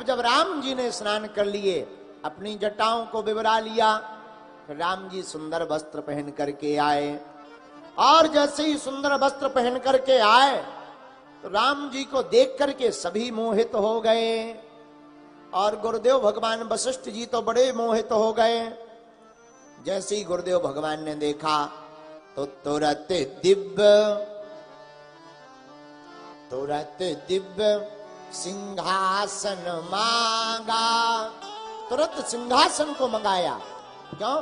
जब राम जी ने स्नान कर लिए, अपनी जटाओं को बिबरा लिया, राम जी सुंदर वस्त्र पहन करके आए। और जैसे ही सुंदर वस्त्र पहन करके आए तो राम जी को देख करके सभी मोहित हो गए। और गुरुदेव भगवान वशिष्ठ जी तो बड़े मोहित हो गए। जैसे ही गुरुदेव भगवान ने देखा तो तुरंत दिव्य सिंहासन मांगा। तुरंत सिंहासन को मंगाया। क्यों?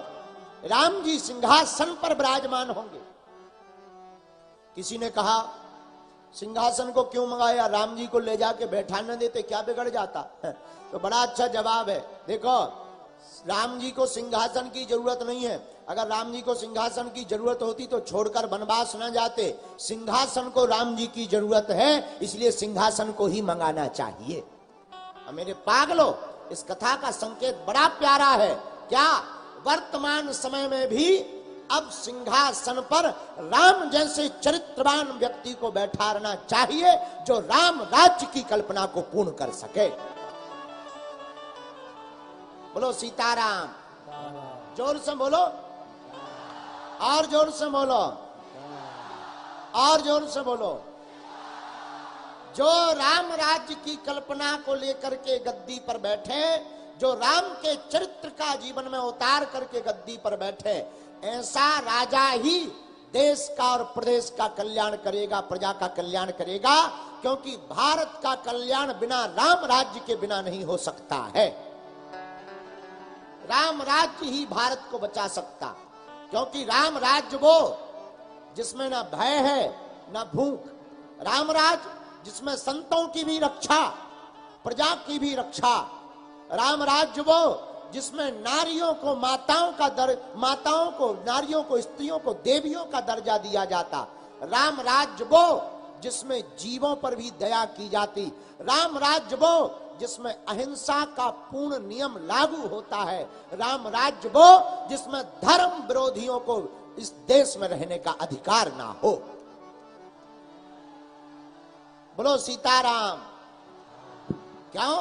राम जी सिंहासन पर विराजमान होंगे। किसी ने कहा सिंहासन को क्यों मंगाया, राम जी को ले जाके बैठा न देते, क्या बिगड़ जाता? तो बड़ा अच्छा जवाब है। देखो, राम जी को सिंहासन की जरूरत नहीं है। अगर राम जी को सिंहासन की जरूरत होती तो छोड़कर वनवास न जाते। सिंहासन को राम जी की जरूरत है, इसलिए सिंहासन को ही मंगाना चाहिए। मेरे पागलों, इस कथा का संकेत बड़ा प्यारा है। क्या वर्तमान समय में भी अब सिंहासन पर राम जैसे चरित्रवान व्यक्ति को बैठाना चाहिए, जो राम राज्य की कल्पना को पूर्ण कर सके। बोलो सीताराम। जोर से बोलो, और जोर से बोलो, और जोर से बोलो। जो राम राज्य की कल्पना को लेकर के गद्दी पर बैठे, जो राम के चरित्र का जीवन में उतार करके गद्दी पर बैठे, ऐसा राजा ही देश का और प्रदेश का कल्याण करेगा, प्रजा का कल्याण करेगा। क्योंकि भारत का कल्याण बिना राम राज्य के बिना नहीं हो सकता है। राम राज्य ही भारत को बचा सकता। क्योंकि राम राज्य वो जिसमें ना भय है ना भूख, राम राज्य जिसमें संतों की भी रक्षा, प्रजा की भी रक्षा, राम राज्य वो जिसमें नारियों को माताओं को, नारियों को, स्त्रियों को देवियों का दर्जा दिया जाता, राम राज्य वो जिसमें जीवों पर भी दया की जाती, राम राज्य वो जिसमें अहिंसा का पूर्ण नियम लागू होता है, राम राज्य वो जिसमें धर्म विरोधियों को इस देश में रहने का अधिकार ना हो। बोलो सीताराम। क्यों?